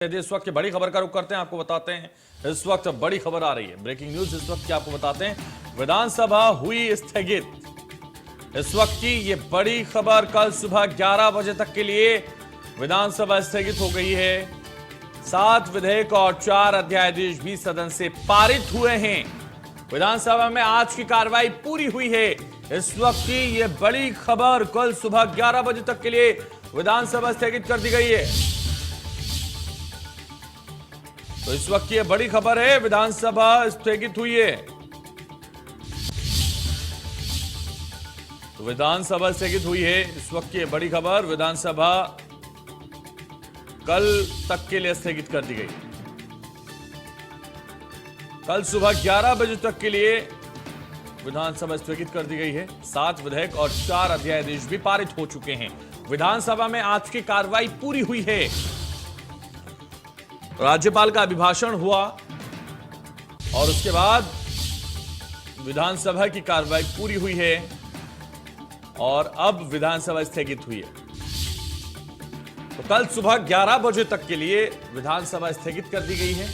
इस वक्त की बड़ी खबर का रुख करते हैं, आपको बताते हैं इस वक्त बड़ी खबर आ रही है। ब्रेकिंग न्यूज इस वक्त की आपको बताते हैं, विधानसभा हुई स्थगित। इस वक्त की ये बड़ी खबर, कल सुबह 11 बजे तक के लिए विधानसभा स्थगित हो गई है। 7 विधेयक और 4 अध्यादेश भी सदन से पारित हुए हैं। विधानसभा में आज की कार्रवाई पूरी हुई है। इस वक्त की ये बड़ी खबर, कल सुबह 11 बजे तक के लिए विधानसभा स्थगित कर दी गई है। तो इस वक्त की ये बड़ी खबर है, विधानसभा स्थगित हुई है। तो विधानसभा स्थगित हुई है, इस वक्त की ये बड़ी खबर, विधानसभा कल तक के लिए स्थगित कर दी गई। कल सुबह 11 बजे तक के लिए विधानसभा स्थगित कर दी गई है। 7 विधेयक और 4 अध्यादेश भी पारित हो चुके हैं। विधानसभा में आज की कार्रवाई पूरी हुई है। राज्यपाल का अभिभाषण हुआ और उसके बाद विधानसभा की कार्रवाई पूरी हुई है और अब विधानसभा स्थगित हुई है। तो कल सुबह 11 बजे तक के लिए विधानसभा स्थगित कर दी गई है।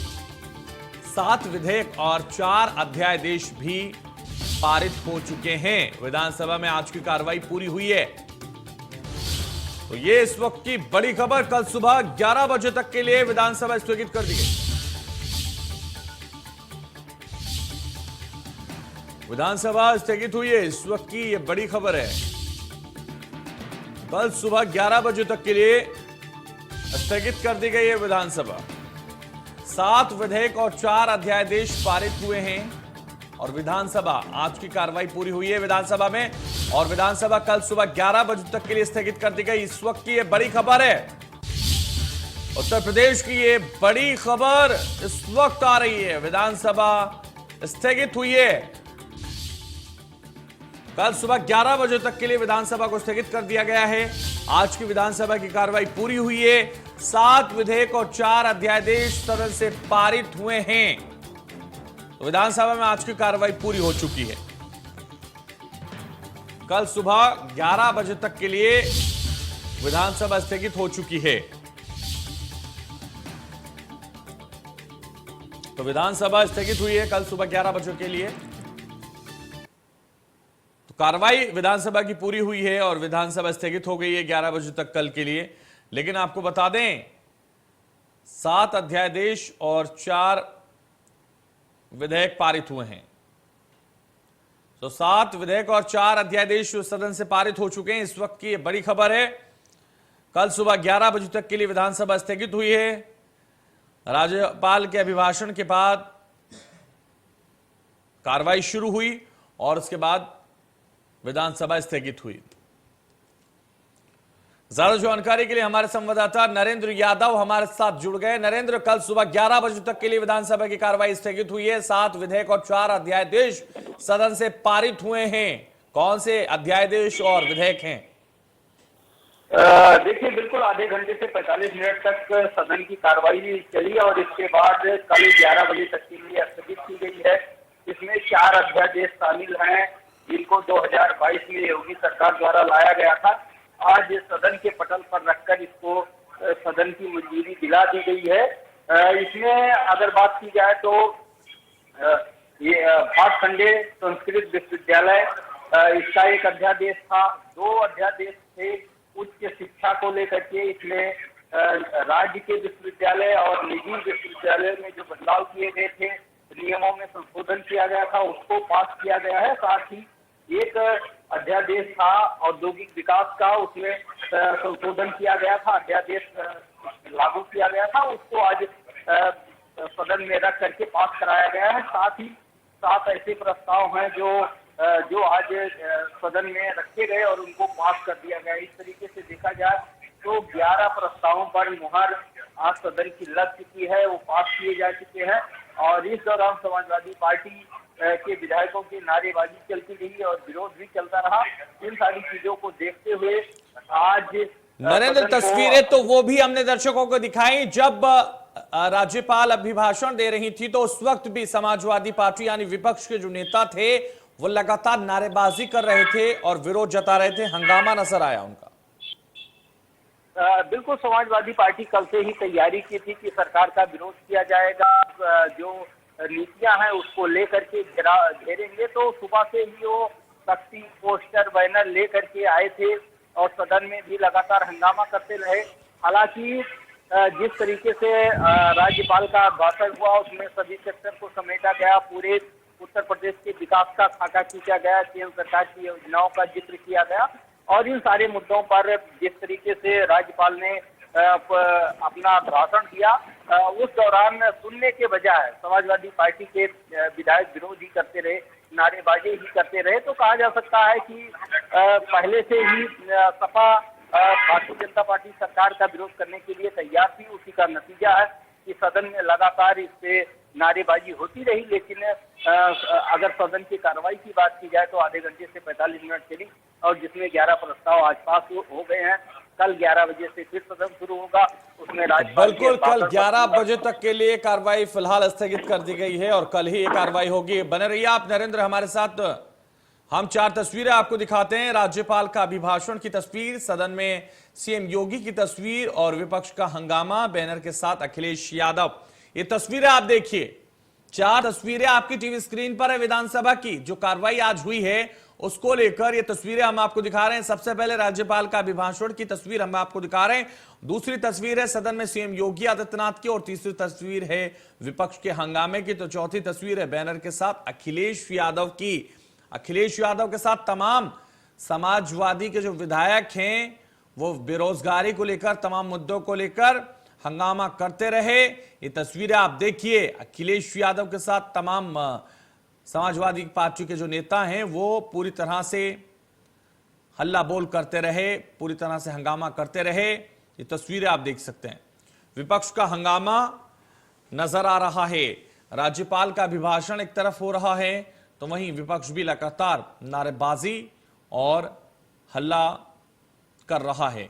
7 विधेयक और 4 अध्यादेश भी पारित हो चुके हैं। विधानसभा में आज की कार्रवाई पूरी हुई है। तो ये इस वक्त की बड़ी खबर, कल सुबह 11 बजे तक के लिए विधानसभा स्थगित कर दी गई। विधानसभा स्थगित हुई है, इस वक्त की ये बड़ी खबर है। कल सुबह 11 बजे तक के लिए स्थगित कर दी गई है विधानसभा। 7 विधेयक और 4 अध्यादेश पारित हुए हैं और विधानसभा, आज की कार्रवाई पूरी हुई है विधानसभा में और विधानसभा कल सुबह 11 बजे तक के लिए स्थगित कर दी गई। इस वक्त की ये बड़ी खबर है, उत्तर प्रदेश की ये बड़ी खबर इस वक्त आ रही है। विधानसभा स्थगित हुई है, कल सुबह 11 बजे तक के लिए विधानसभा को स्थगित कर दिया गया है। आज की विधानसभा की कार्रवाई पूरी हुई है। 7 विधेयक और 4 अध्यादेश सदन से पारित हुए हैं। तो विधानसभा में आज की कार्रवाई पूरी हो चुकी है। कल सुबह 11 बजे तक के लिए विधानसभा स्थगित हो चुकी है। तो विधानसभा स्थगित हुई है कल सुबह 11 बजे के लिए। तो कार्रवाई विधानसभा की पूरी हुई है और विधानसभा स्थगित हो गई है 11 बजे तक कल के लिए। लेकिन आपको बता दें, 7 अध्यादेश और 4 विधेयक पारित हुए हैं। तो 7 विधेयक और 4 अध्यादेश सदन से पारित हो चुके हैं। इस वक्त की ये बड़ी खबर है, कल सुबह 11 बजे तक के लिए विधानसभा स्थगित हुई है। राज्यपाल के अभिभाषण के बाद कार्रवाई शुरू हुई और उसके बाद विधानसभा स्थगित हुई। ज्यादा जानकारी के लिए हमारे संवाददाता नरेंद्र यादव हमारे साथ जुड़ गए। नरेंद्र, कल सुबह 11 बजे तक के लिए विधानसभा की कार्रवाई स्थगित हुई है। 7 विधेयक और 4 अध्यादेश सदन से पारित हुए हैं। कौन से अध्यादेश और विधेयक हैं? देखिए, बिल्कुल आधे घंटे से 45 मिनट तक सदन की कार्रवाई चली और इसके बाद कल 11 बजे तक के लिए स्थगित की गई है। इसमें 4 अध्यादेश शामिल हैं, जिनको 2022 में योगी सरकार द्वारा लाया गया था। आज सदन के पटल पर रखकर इसको सदन की मंजूरी दिला दी गई है। इसमें अगर बात की जाए तो ये भाटखंडे संस्कृत विश्वविद्यालय, इसका एक अध्यादेश था। 2 अध्यादेश थे उच्च शिक्षा को लेकर के। इसमें राज्य के विश्वविद्यालय और निजी विश्वविद्यालय में जो बदलाव किए गए थे, नियमों में संशोधन किया गया था, उसको पास किया गया है। साथ ही एक अध्यादेश था औद्योगिक विकास का, उसमें संशोधन किया गया था, अध्यादेश लागू किया गया था, उसको आज सदन में रख करके पास कराया गया है। साथ ही 7 ऐसे प्रस्ताव हैं जो आज सदन में रखे गए और उनको पास कर दिया गया। इस तरीके से देखा जाए तो 11 प्रस्तावों पर मुहर आज सदन की लग चुकी है, वो पास किए जा चुके हैं। और इस दौरान समाजवादी पार्टी के विधायकों की नारेबाजी चलती रही और विरोध भी चलता रहा। इन सारी चीजों को देखते हुए आज नरेंद्र, तस्वीरें तो वो भी हमने दर्शकों को दिखाई जब राज्यपाल अभिभाषण दे रही थी, तो उस वक्त भी समाजवादी पार्टी यानी विपक्ष के जो नेता थे वो लगातार नारेबाजी कर रहे थे और विरोध जता रहे थे, हंगामा नजर आया उनका। बिल्कुल, समाजवादी पार्टी कल से ही तैयारी की थी कि सरकार का विरोध किया जाएगा, जो नीतियां हैं उसको लेकर के घेरेंगे। तो सुबह से ही वो तख्ती, पोस्टर, बैनर लेकर के आए थे और सदन में भी लगातार हंगामा करते रहे। हालांकि जिस तरीके से राज्यपाल का भाषण हुआ उसमें सभी सेक्टर को समेटा गया, पूरे उत्तर प्रदेश के विकास का खाका खींचा गया, केंद्र सरकार की योजनाओं का जिक्र किया गया और इन सारे मुद्दों पर जिस तरीके से राज्यपाल ने अपना भाषण दिया, उस दौरान सुनने के बजाय समाजवादी पार्टी के विधायक विरोध ही करते रहे, नारेबाजी ही करते रहे। तो कहा जा सकता है कि पहले से ही सपा भारतीय जनता पार्टी सरकार का विरोध करने के लिए तैयार थी। उसी का नतीजा है कि सदन में लगातार इस पे नारेबाजी होती रही, लेकिन अगर सदन की कार्रवाई की बात की जाए तो आधे घंटे से 45 मिनट चली और जिसमें 11 प्रस्ताव आज पास हो गए हैं। कल 11 बजे से फिर सदन शुरू होगा, उसमें राज्यपाल बिल्कुल कल 11 बजे तक के लिए कार्रवाई फिलहाल स्थगित कर दी गई है और कल ही ये कार्रवाई होगी। बने रहिए आप नरेंद्र हमारे साथ। हम 4 तस्वीरें आपको दिखाते हैं। राज्यपाल का अभिभाषण की तस्वीर, सदन में सीएम योगी की तस्वीर और विपक्ष का हंगामा, बैनर के साथ अखिलेश यादव। ये तस्वीरें आप देखिए, 4 तस्वीरें आपकी टीवी स्क्रीन पर है विधानसभा की। जो कार्रवाई आज हुई है उसको लेकर ये तस्वीरें हम आपको दिखा रहे हैं। सबसे पहले राज्यपाल का अभिभाषण की तस्वीर हम आपको दिखा रहे हैं, दूसरी तस्वीर है सदन में सीएम योगी आदित्यनाथ की और तीसरी तस्वीर है विपक्ष के हंगामे की। तो चौथी तस्वीर है बैनर के साथ अखिलेश यादव की। अखिलेश यादव के साथ तमाम समाजवादी के जो विधायक हैं वो बेरोजगारी को लेकर, तमाम मुद्दों को लेकर हंगामा करते रहे। ये तस्वीरें आप देखिए, अखिलेश यादव के साथ तमाम समाजवादी पार्टी के जो नेता हैं वो पूरी तरह से हल्ला बोल करते रहे, पूरी तरह से हंगामा करते रहे। ये तस्वीरें आप देख सकते हैं, विपक्ष का हंगामा नजर आ रहा है। राज्यपाल का अभिभाषण एक तरफ हो रहा है तो वहीं विपक्ष भी लगातार नारेबाजी और हल्ला कर रहा है।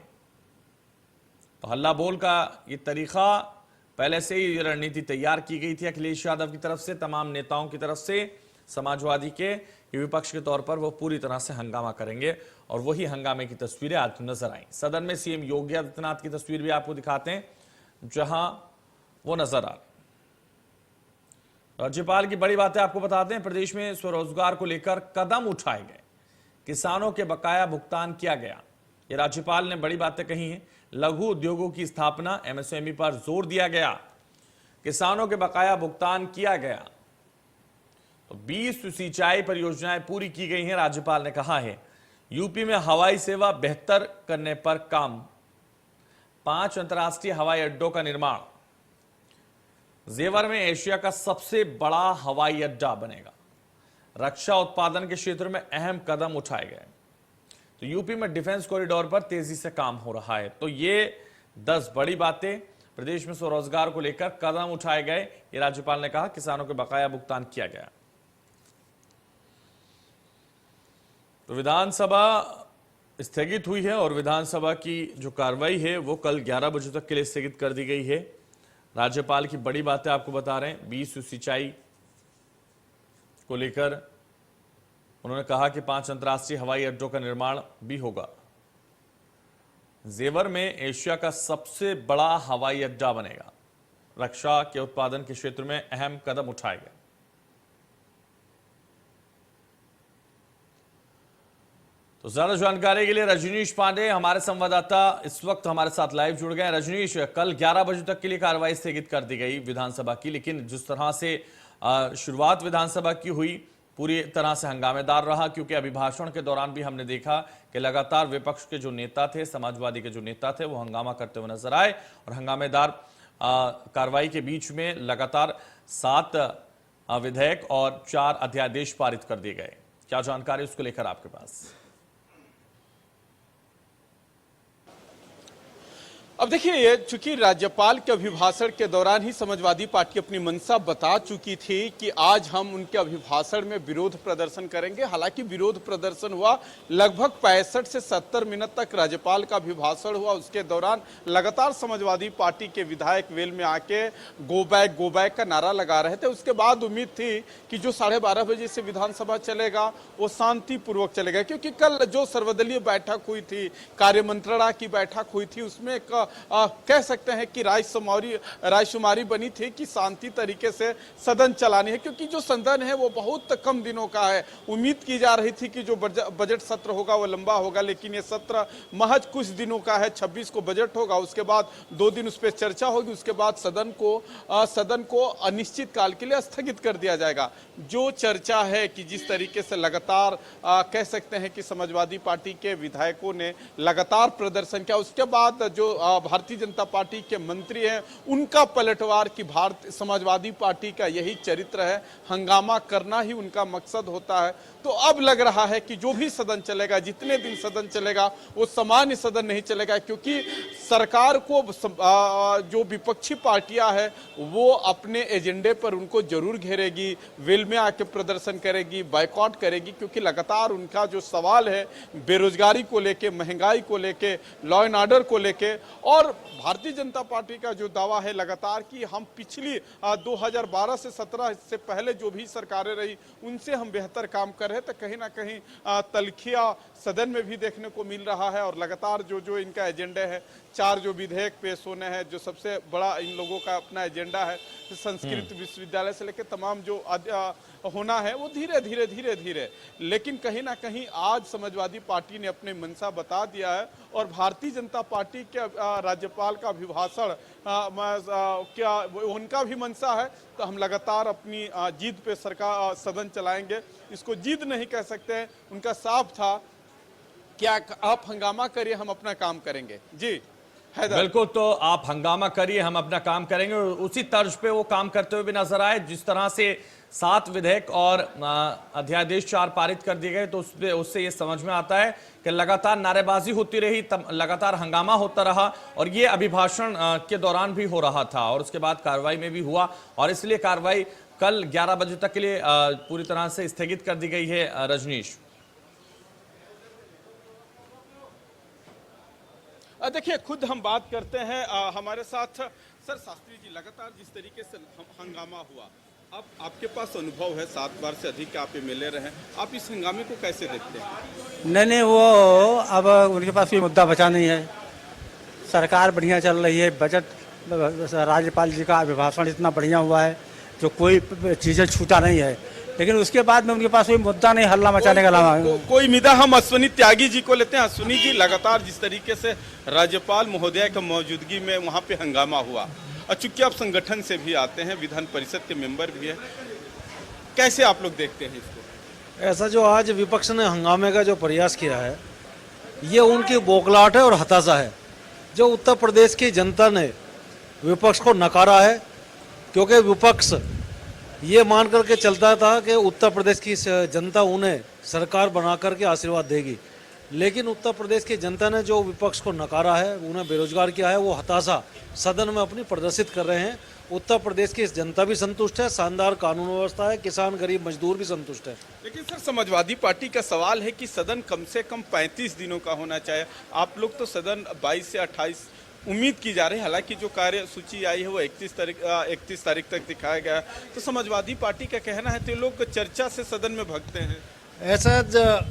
तो हल्ला बोल का ये तरीका पहले से ही रणनीति तैयार की गई थी अखिलेश यादव की तरफ से, तमाम नेताओं की तरफ से समाजवादी के विपक्ष के तौर पर वो पूरी तरह से हंगामा करेंगे और वही हंगामे की तस्वीरें आज नजर आई। सदन में सीएम योगी आदित्यनाथ की तस्वीर भी आपको दिखाते हैं जहां वो नजर आ रही। राज्यपाल की बड़ी बातें आपको बताते हैं। प्रदेश में स्वरोजगार को लेकर कदम उठाए गए, किसानों के बकाया भुगतान किया गया। ये राज्यपाल ने बड़ी बातें कही हैं। लघु उद्योगों की स्थापना, एमएसएमई पर जोर दिया गया, किसानों के बकाया भुगतान किया गया। तो 20 सिंचाई परियोजनाएं पूरी की गई हैं। राज्यपाल ने कहा है यूपी में हवाई सेवा बेहतर करने पर काम, 5 अंतर्राष्ट्रीय हवाई अड्डों का निर्माण, जेवर में एशिया का सबसे बड़ा हवाई अड्डा बनेगा, रक्षा उत्पादन के क्षेत्र में अहम कदम उठाए गए। तो यूपी में डिफेंस कॉरिडोर पर तेजी से काम हो रहा है। तो ये 10 बड़ी बातें प्रदेश में स्वरोजगार को लेकर कदम उठाए गए। ये राज्यपाल ने कहा, किसानों के बकाया भुगतान किया गया। तो विधानसभा स्थगित हुई है और विधानसभा की जो कार्रवाई है वो कल 11 बजे तक के लिए स्थगित कर दी गई है। राज्यपाल की बड़ी बातें आपको बता रहे हैं। 20 सिंचाई को लेकर उन्होंने कहा कि 5 अंतर्राष्ट्रीय हवाई अड्डों का निर्माण भी होगा, जेवर में एशिया का सबसे बड़ा हवाई अड्डा बनेगा, रक्षा के उत्पादन के क्षेत्र में अहम कदम उठाए गए। तो ज्यादा जानकारी के लिए रजनीश पांडे हमारे संवाददाता इस वक्त हमारे साथ लाइव जुड़ गए। रजनीश, कल 11 बजे तक के लिए कार्रवाई स्थगित कर दी गई विधानसभा की, लेकिन जिस तरह से शुरुआत विधानसभा की हुई पूरी तरह से हंगामेदार रहा, क्योंकि अभिभाषण के दौरान भी हमने देखा कि लगातार विपक्ष के जो नेता थे, समाजवादी के जो नेता थे, वो हंगामा करते हुए नजर आए और हंगामेदार कार्रवाई के बीच में लगातार 7 विधेयक और 4 अध्यादेश पारित कर दिए गए। क्या जानकारी उसको लेकर आपके पास? अब देखिए, ये चूंकि राज्यपाल के अभिभाषण के दौरान ही समाजवादी पार्टी अपनी मंशा बता चुकी थी कि आज हम उनके अभिभाषण में विरोध प्रदर्शन करेंगे। हालांकि विरोध प्रदर्शन हुआ लगभग 65 से 70 मिनट तक राज्यपाल का अभिभाषण हुआ। उसके दौरान लगातार समाजवादी पार्टी के विधायक वेल में आके गो बैक का नारा लगा रहे थे। उसके बाद उम्मीद थी कि जो 12:30 बजे से विधानसभा चलेगा वो शांतिपूर्वक चलेगा, क्योंकि कल जो सर्वदलीय बैठक हुई थी, कार्यमंत्रणा की बैठक हुई थी, उसमें कह सकते हैं कि रायशुमारी बनी थी कि शांति तरीके से सदन चलानी है, क्योंकि जो सदन है वो बहुत कम दिनों का है। उम्मीद की जा रही थी कि जो बजट सत्र होगा वो लंबा होगा, लेकिन ये सत्र महज कुछ दिनों का है। 26 को बजट होगा, उसके बाद 2 दिन उस पर चर्चा होगी, उसके बाद सदन को अनिश्चित काल के लिए स्थगित कर दिया जाएगा। जो चर्चा है कि जिस तरीके से लगातार कह सकते हैं कि समाजवादी पार्टी के विधायकों ने लगातार प्रदर्शन किया, उसके बाद जो भारतीय जनता पार्टी के मंत्री हैं उनका पलटवार कि समाजवादी पार्टी का यही चरित्र है, हंगामा करना ही उनका मकसद होता है। तो अब लग रहा है कि जो भी सदन चलेगा, जितने दिन सदन चलेगा, वो सामान्य सदन नहीं चलेगा, क्योंकि सरकार को जो विपक्षी पार्टियां हैं वो अपने एजेंडे पर उनको जरूर घेरेगी, वेल में आके प्रदर्शन करेगी, बायकॉट करेगी, क्योंकि लगातार उनका जो सवाल है बेरोजगारी को लेके, महंगाई को लेके, लॉ एंड ऑर्डर को लेके, और भारतीय जनता पार्टी का जो दावा है लगातार कि हम पिछली 2012 से 17 से पहले जो भी सरकारें रही उनसे हम बेहतर काम कर रहे, तो कहीं ना कहीं तलखिया सदन में भी देखने को मिल रहा है। और लगातार जो इनका एजेंडा है, 4 जो विधेयक पेश होने हैं, जो सबसे बड़ा इन लोगों का अपना एजेंडा है, संस्कृत विश्वविद्यालय से लेकर तमाम जो होना है, वो धीरे धीरे लेकिन कहीं ना कहीं आज समाजवादी पार्टी ने अपने मंशा बता दिया है। और भारतीय जनता पार्टी के राज्यपाल का अभिभाषण क्या उनका भी मंशा है, तो हम लगातार अपनी जीत पे सदन चलाएंगे। इसको जीत नहीं कह सकते, उनका साफ था क्या आप हंगामा करिए, हम अपना काम करेंगे। जी बिल्कुल, तो आप हंगामा करिए, हम अपना काम करेंगे। और उसी तर्ज पे वो काम करते हुए भी नजर आए। जिस तरह से 7 विधेयक और अध्यादेश 4 पारित कर दिए गए, तो उससे ये समझ में आता है कि लगातार नारेबाजी होती रही, लगातार हंगामा होता रहा, और ये अभिभाषण के दौरान भी हो रहा था और उसके बाद कार्रवाई में भी हुआ। और इसलिए कार्रवाई कल 11 बजे तक के लिए पूरी तरह से स्थगित कर दी गई है। रजनीश, देखिए, खुद हम बात करते हैं हमारे साथ सर शास्त्री जी, लगातार जिस तरीके से हंगामा हुआ, अब आपके पास अनुभव है, 7 बार से अधिक आप एमएलए रहे, आप इस हंगामे को कैसे देखते हैं? नहीं, वो अब उनके पास कोई मुद्दा बचा नहीं है। सरकार बढ़िया चल रही है, बजट राज्यपाल जी का अभिभाषण इतना बढ़िया हुआ है जो कोई चीज़ें छूटा नहीं है, लेकिन उसके बाद में उनके पास कोई मुद्दा नहीं हल्ला मचाने का अलावा। कोई मिदा हम अश्विनी त्यागी जी को लेते हैं। अश्विनी जी, लगातार जिस तरीके से राज्यपाल महोदय की मौजूदगी में वहाँ पे हंगामा हुआ, और चूंकि आप संगठन से भी आते हैं, विधान परिषद के मेंबर भी हैं, कैसे आप लोग देखते हैं इसको? ऐसा जो आज विपक्ष ने हंगामे का जो प्रयास किया है, ये उनकी बौखलाहट है और हताशा है। जो उत्तर प्रदेश की जनता ने विपक्ष को नकारा है, क्योंकि विपक्ष ये मान करके चलता था कि उत्तर प्रदेश की जनता उन्हें सरकार बना करके आशीर्वाद देगी, लेकिन उत्तर प्रदेश की जनता ने जो विपक्ष को नकारा है, उन्हें बेरोजगार किया है, वो हताशा सदन में अपनी प्रदर्शित कर रहे हैं। उत्तर प्रदेश की जनता भी संतुष्ट है, शानदार कानून व्यवस्था है, किसान गरीब मजदूर भी संतुष्ट है। लेकिन सर, समाजवादी पार्टी का सवाल है कि सदन कम से कम 35 दिनों का होना चाहिए। आप लोग तो सदन 22 से 28 उम्मीद की जा रही है, हालांकि जो कार्य सूची आई है वो 31 तारीख तक दिखाया गया। तो समाजवादी पार्टी का कहना है तो लोग चर्चा से सदन में भगते हैं। ऐसा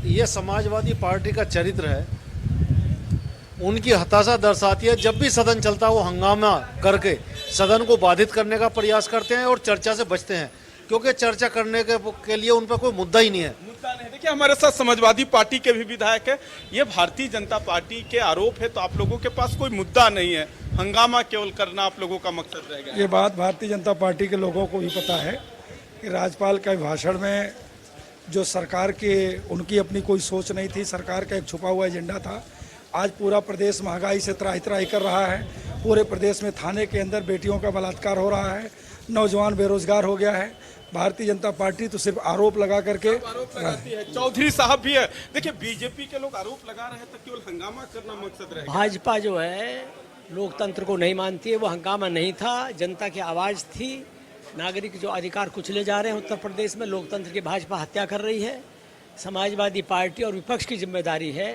ये समाजवादी पार्टी का चरित्र है, उनकी हताशा दर्शाती है। जब भी सदन चलता है वो हंगामा करके सदन को बाधित करने का प्रयास करते हैं और चर्चा से बचते हैं, क्योंकि चर्चा करने के लिए उन पर कोई मुद्दा ही नहीं है। देखिए, हमारे साथ समाजवादी पार्टी के भी विधायक है। ये भारतीय जनता पार्टी के आरोप है, तो आप लोगों के पास कोई मुद्दा नहीं है, हंगामा केवल करना आप लोगों का मकसद रहेगा। ये बात भारतीय जनता पार्टी के लोगों को भी पता है कि राज्यपाल के भाषण में जो सरकार के उनकी अपनी कोई सोच नहीं थी, सरकार का एक छुपा हुआ एजेंडा था। आज पूरा प्रदेश महंगाई से त्राही त्राही कर रहा है, पूरे प्रदेश में थाने के अंदर बेटियों का बलात्कार हो रहा है, नौजवान बेरोजगार हो गया है। भारतीय जनता पार्टी तो सिर्फ आरोप लगा करके लगाती है। चौधरी साहब भी है। देखिए, बीजेपी के लोग आरोप लगा रहे हैं तो केवल हंगामा करना मकसद रहेगा। भाजपा जो है लोकतंत्र को नहीं मानती है। वो हंगामा नहीं था, जनता की आवाज़ थी। नागरिक जो अधिकार कुचले जा रहे हैं उत्तर प्रदेश में, लोकतंत्र की भाजपा हत्या कर रही है। समाजवादी पार्टी और विपक्ष की जिम्मेदारी है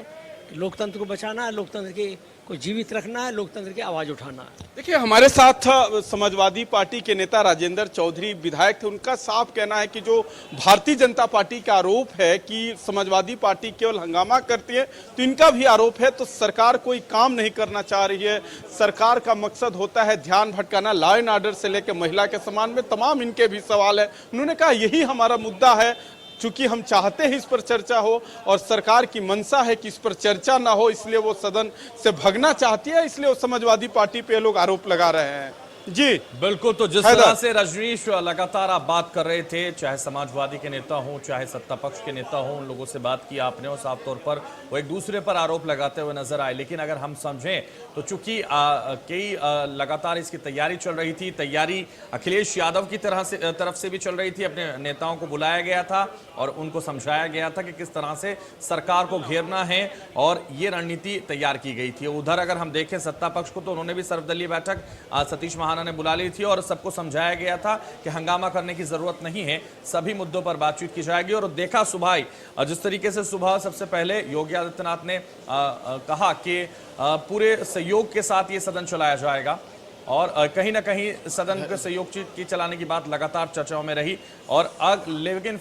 कि लोकतंत्र को बचाना है, लोकतंत्र को जीवित रखना है, लोकतंत्र की आवाज़ उठाना है। देखिए, हमारे साथ समाजवादी पार्टी के नेता राजेंद्र चौधरी विधायक थे। उनका साफ कहना है कि जो भारतीय जनता पार्टी का आरोप है कि समाजवादी पार्टी केवल हंगामा करती है, तो इनका भी आरोप है तो सरकार कोई काम नहीं करना चाह रही है। सरकार का मकसद होता है ध्यान भटकाना, लॉ एंड ऑर्डर से लेकर महिला के सम्मान में तमाम इनके भी सवाल है। उन्होंने कहा यही हमारा मुद्दा है, चूंकि हम चाहते हैं इस पर चर्चा हो और सरकार की मंशा है कि इस पर चर्चा ना हो, इसलिए वो सदन से भगना चाहती है, इसलिए वो समाजवादी पार्टी पे लोग आरोप लगा रहे हैं। जी बिल्कुल। तो जिस तरह से रजनीश लगातार आप बात कर रहे थे, चाहे समाजवादी के नेता हों चाहे सत्ता पक्ष के नेता हों, उन लोगों से बात की आपने और साफ तौर पर वो एक दूसरे पर आरोप लगाते हुए नजर आए। लेकिन अगर हम समझें तो चूंकि कई लगातार इसकी तैयारी चल रही थी, तैयारी अखिलेश यादव की तरफ से भी चल रही थी। अपने नेताओं को बुलाया गया था और उनको समझाया गया था कि किस तरह से सरकार को घेरना है और ये रणनीति तैयार की गई थी। उधर अगर हम देखें सत्ता पक्ष को, तो उन्होंने भी सर्वदलीय बैठक सतीश महाना ने बुला ली थी और सबको समझाया गया था कि हंगामा करने की जरूरत नहीं है, सभी मुद्दों पर बातचीत की जाएगी। और देखा सुबह ही जिस तरीके से सुबह सबसे पहले योगी आदित्यनाथ ने कहा कि पूरे सहयोग के साथ ये सदन चलाया जाएगा और कहीं ना कहीं सदन के सहयोग की चलाने की बात लगातार चर्चाओं में रही। और लेकिन फिर